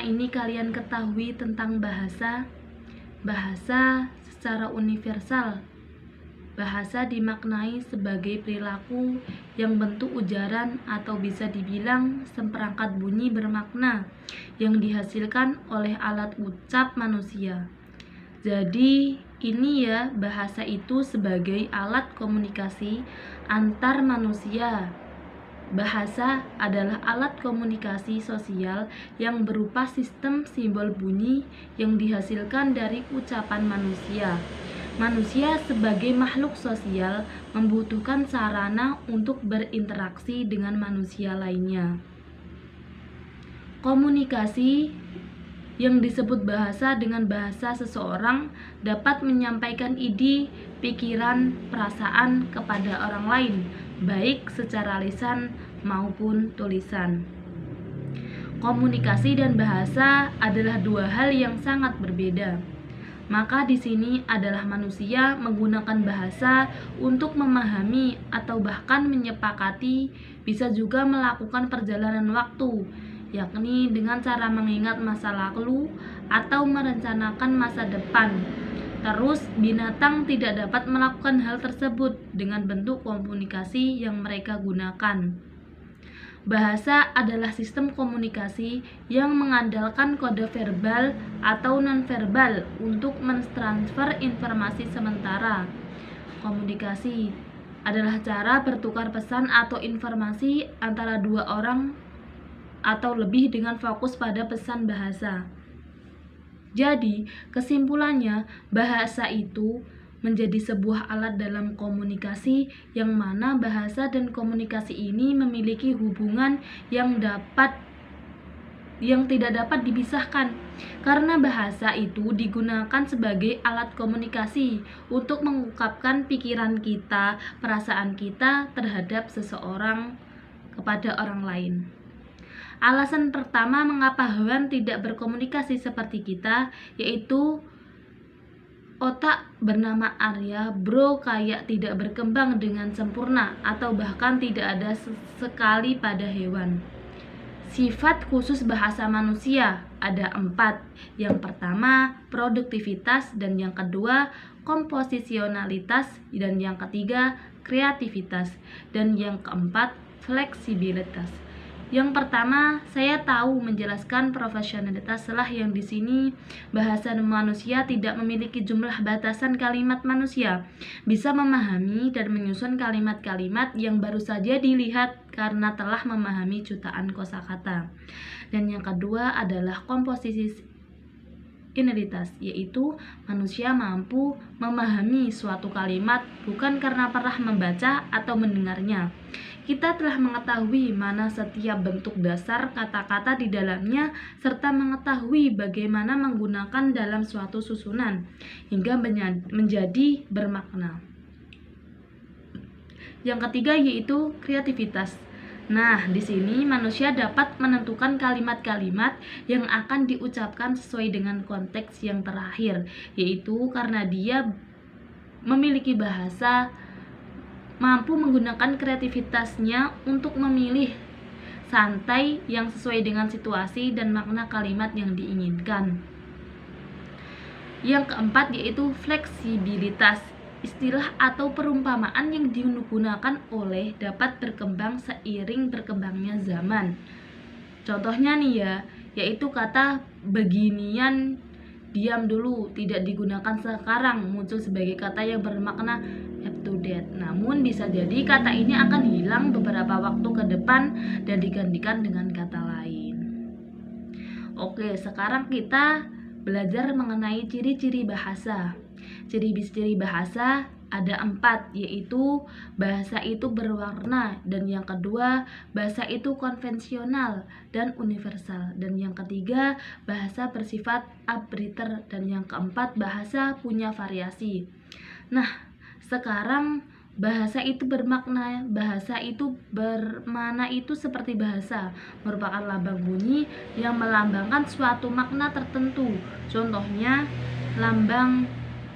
ini kalian ketahui tentang bahasa? Bahasa secara universal. Bahasa dimaknai sebagai perilaku yang bentuk ujaran atau bisa dibilang seperangkat bunyi bermakna yang dihasilkan oleh alat ucap manusia. Jadi ini ya, bahasa itu sebagai alat komunikasi antar manusia. Bahasa adalah alat komunikasi sosial yang berupa sistem simbol bunyi yang dihasilkan dari ucapan manusia. Manusia sebagai makhluk sosial membutuhkan sarana untuk berinteraksi dengan manusia lainnya. Komunikasi yang disebut bahasa dengan bahasa seseorang dapat menyampaikan ide, pikiran, perasaan kepada orang lain, baik secara lisan maupun tulisan. Komunikasi dan bahasa adalah dua hal yang sangat berbeda. Maka di sini adalah manusia menggunakan bahasa untuk memahami atau bahkan menyepakati, bisa juga melakukan perjalanan waktu, yakni dengan cara mengingat masa lalu atau merencanakan masa depan. Terus binatang tidak dapat melakukan hal tersebut dengan bentuk komunikasi yang mereka gunakan. Bahasa adalah sistem komunikasi yang mengandalkan kode verbal atau nonverbal untuk mentransfer informasi sementara. Komunikasi adalah cara bertukar pesan atau informasi antara dua orang atau lebih dengan fokus pada pesan bahasa. Jadi, kesimpulannya, bahasa itu menjadi sebuah alat dalam komunikasi yang mana bahasa dan komunikasi ini memiliki hubungan yang tidak dapat dipisahkan, karena bahasa itu digunakan sebagai alat komunikasi untuk mengungkapkan pikiran kita, perasaan kita terhadap seseorang kepada orang lain. Alasan pertama mengapa hewan tidak berkomunikasi seperti kita, yaitu otak bernama Arya kayak tidak berkembang dengan sempurna atau bahkan tidak ada sekali pada hewan. Sifat khusus bahasa manusia ada 4. Yang pertama, produktivitas, dan yang kedua, komposisionalitas, dan yang ketiga, kreativitas, dan yang keempat, fleksibilitas. Yang pertama, saya tahu menjelaskan profesionalitas lah yang di sini bahasa manusia tidak memiliki jumlah batasan kalimat manusia. Bisa memahami dan menyusun kalimat-kalimat yang baru saja dilihat karena telah memahami jutaan kosakata. Dan yang kedua adalah komposisionalitas, yaitu manusia mampu memahami suatu kalimat bukan karena pernah membaca atau mendengarnya. Kita telah mengetahui mana setiap bentuk dasar kata-kata di dalamnya serta mengetahui bagaimana menggunakan dalam suatu susunan hingga menjadi bermakna. Yang ketiga yaitu kreativitas. Nah, di sini manusia dapat menentukan kalimat-kalimat yang akan diucapkan sesuai dengan konteks yang terakhir, yaitu karena dia memiliki bahasa, mampu menggunakan kreativitasnya untuk memilih santai yang sesuai dengan situasi dan makna kalimat yang diinginkan. Yang keempat yaitu fleksibilitas. Istilah atau perumpamaan yang digunakan oleh dapat berkembang seiring berkembangnya zaman. Contohnya nih ya, yaitu kata beginian, diam dulu, tidak digunakan sekarang, muncul sebagai kata yang bermakna up to date. Namun bisa jadi kata ini akan hilang beberapa waktu ke depan dan digantikan dengan kata lain. Oke, sekarang kita belajar mengenai ciri-ciri bahasa. Ciri-ciri bahasa ada 4, yaitu bahasa itu berwarna, dan yang kedua bahasa itu konvensional dan universal, dan yang ketiga bahasa bersifat arbitrary, dan yang keempat bahasa punya variasi. Nah, sekarang bahasa itu bermakna, bahasa itu bermana itu seperti bahasa, merupakan lambang bunyi yang melambangkan suatu makna tertentu. Contohnya lambang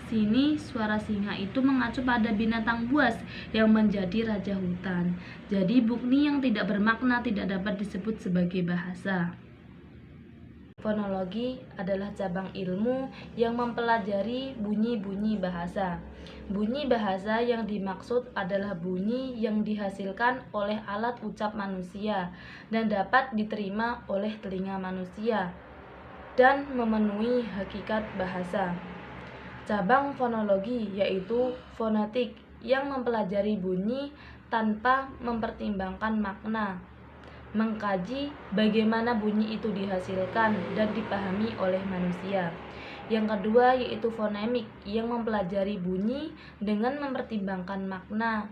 sini suara singa itu mengacu pada binatang buas yang menjadi raja hutan. Jadi bunyi yang tidak bermakna tidak dapat disebut sebagai bahasa. Fonologi adalah cabang ilmu yang mempelajari bunyi-bunyi bahasa. Bunyi bahasa yang dimaksud adalah bunyi yang dihasilkan oleh alat ucap manusia dan dapat diterima oleh telinga manusia dan memenuhi hakikat bahasa. Cabang fonologi yaitu fonetik yang mempelajari bunyi tanpa mempertimbangkan makna, mengkaji bagaimana bunyi itu dihasilkan dan dipahami oleh manusia. Yang kedua yaitu fonemik yang mempelajari bunyi dengan mempertimbangkan makna,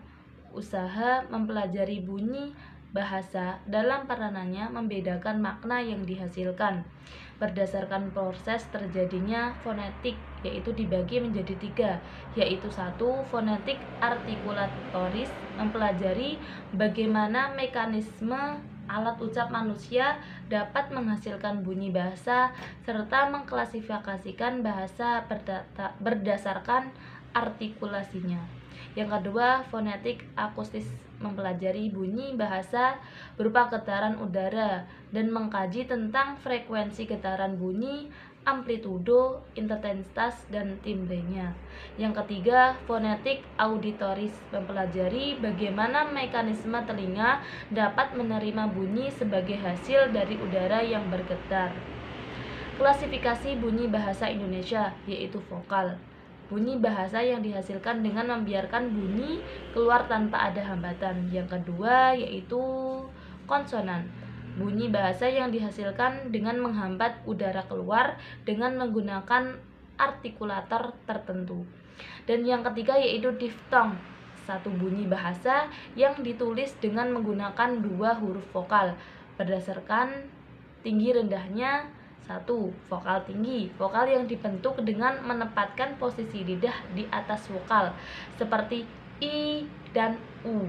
usaha mempelajari bunyi bahasa dalam peranannya membedakan makna yang dihasilkan. Berdasarkan proses terjadinya fonetik yaitu dibagi menjadi 3, yaitu 1. Fonetik artikulatoris mempelajari bagaimana mekanisme alat ucap manusia dapat menghasilkan bunyi bahasa serta mengklasifikasikan bahasa berdasarkan artikulasinya. Yang kedua, fonetik akustis mempelajari bunyi bahasa berupa getaran udara dan mengkaji tentang frekuensi getaran bunyi, amplitudo, intensitas, dan timbrenya. Yang ketiga, fonetik auditoris mempelajari bagaimana mekanisme telinga dapat menerima bunyi sebagai hasil dari udara yang bergetar. Klasifikasi bunyi bahasa Indonesia yaitu vokal. Bunyi bahasa yang dihasilkan dengan membiarkan bunyi keluar tanpa ada hambatan. Yang kedua yaitu konsonan. Bunyi bahasa yang dihasilkan dengan menghambat udara keluar dengan menggunakan artikulator tertentu. Dan yang ketiga yaitu diftong. Satu bunyi bahasa yang ditulis dengan menggunakan 2 huruf vokal berdasarkan tinggi rendahnya. 1. Vokal tinggi, vokal yang dibentuk dengan menempatkan posisi lidah di atas vokal seperti I dan U.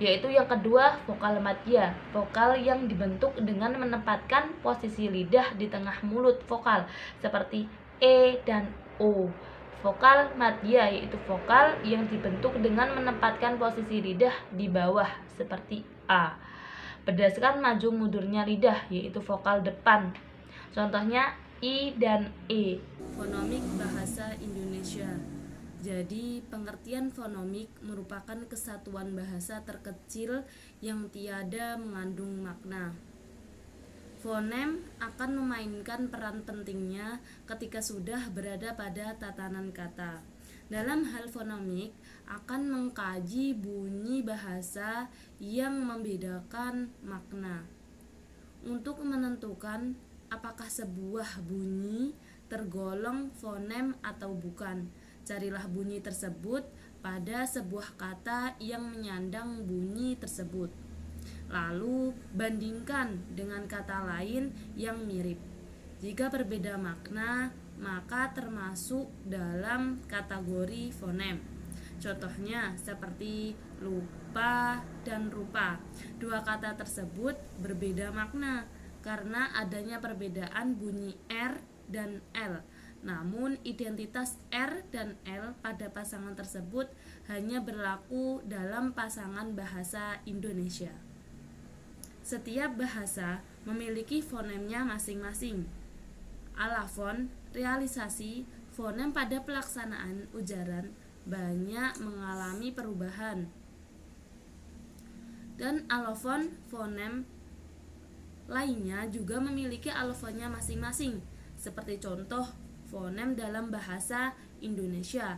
Yaitu yang kedua, vokal madya, vokal yang dibentuk dengan menempatkan posisi lidah di tengah mulut vokal seperti E dan O. Vokal madya yaitu vokal yang dibentuk dengan menempatkan posisi lidah di bawah seperti A. Berdasarkan maju mundurnya lidah yaitu vokal depan. Contohnya I dan E. Fonemik bahasa Indonesia. Jadi, pengertian fonemik merupakan kesatuan bahasa terkecil yang tiada mengandung makna. Fonem akan memainkan peran pentingnya ketika sudah berada pada tatanan kata. Dalam hal fonemik akan mengkaji bunyi bahasa yang membedakan makna. Untuk menentukan apakah sebuah bunyi tergolong fonem atau bukan, carilah bunyi tersebut pada sebuah kata yang menyandang bunyi tersebut. Lalu bandingkan dengan kata lain yang mirip. Jika berbeda makna, maka termasuk dalam kategori fonem. Contohnya seperti lupa dan rupa. 2 kata tersebut berbeda makna karena adanya perbedaan bunyi R dan L. Namun identitas R dan L pada pasangan tersebut hanya berlaku dalam pasangan bahasa Indonesia. Setiap bahasa memiliki fonemnya masing-masing. Alafon, realisasi, fonem pada pelaksanaan ujaran banyak mengalami perubahan. Dan alofon, fonem lainnya juga memiliki alofonnya masing-masing, seperti contoh fonem dalam bahasa Indonesia.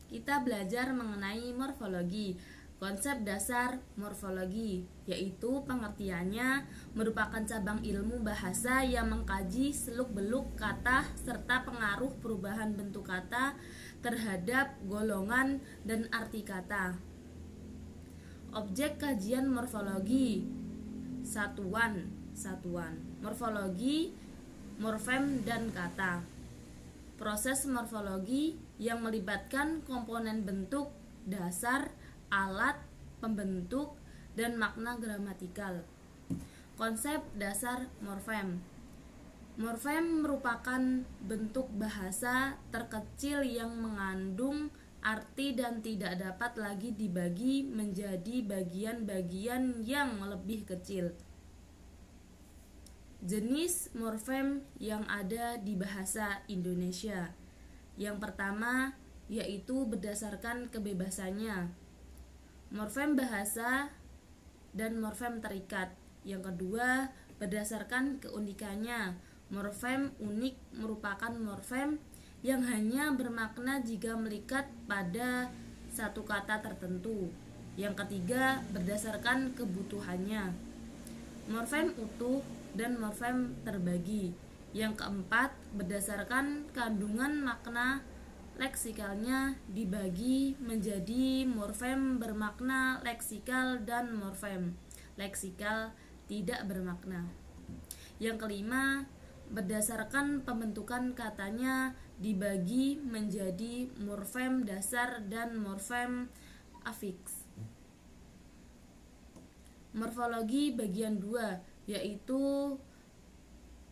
Kita belajar mengenai morfologi. Konsep dasar morfologi, yaitu pengertiannya merupakan cabang ilmu bahasa yang mengkaji seluk-beluk kata serta pengaruh perubahan bentuk kata terhadap golongan dan arti kata. Objek kajian morfologi, satuan morfologi, morfem dan kata. Proses morfologi yang melibatkan komponen bentuk, dasar, alat, pembentuk, dan makna gramatikal. Konsep dasar morfem. Morfem merupakan bentuk bahasa terkecil yang mengandung arti dan tidak dapat lagi dibagi menjadi bagian-bagian yang lebih kecil. Jenis morfem yang ada di bahasa Indonesia. Yang pertama yaitu berdasarkan kebebasannya, morfem bahasa dan morfem terikat. Yang kedua berdasarkan keunikannya, morfem unik merupakan morfem yang hanya bermakna jika melikat pada satu kata tertentu. Yang ketiga berdasarkan kebutuhannya, morfem utuh dan morfem terbagi. Yang keempat berdasarkan kandungan makna leksikalnya dibagi menjadi morfem bermakna leksikal dan morfem leksikal tidak bermakna. Yang kelima berdasarkan pembentukan katanya dibagi menjadi morfem dasar dan morfem afiks. Morfologi bagian 2 yaitu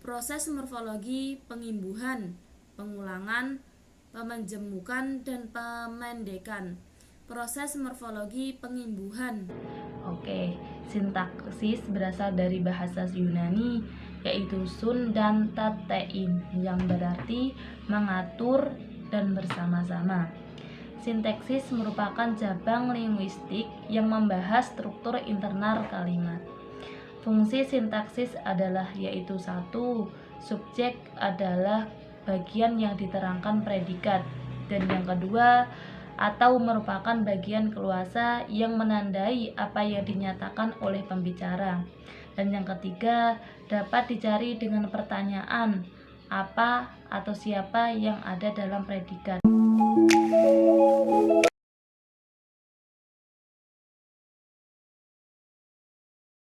proses morfologi pengimbuhan, pengulangan, pemajemukan, dan pemendekan. Proses morfologi pengimbuhan. Oke, sintaksis berasal dari bahasa Yunani yaitu sun dan tatein yang berarti mengatur dan bersama-sama. Sintaksis merupakan cabang linguistik yang membahas struktur internal kalimat. Fungsi sintaksis adalah yaitu 1. Subjek adalah bagian yang diterangkan predikat, dan yang kedua atau merupakan bagian keluasa yang menandai apa yang dinyatakan oleh pembicara. Dan yang ketiga dapat dicari dengan pertanyaan apa atau siapa yang ada dalam predikat.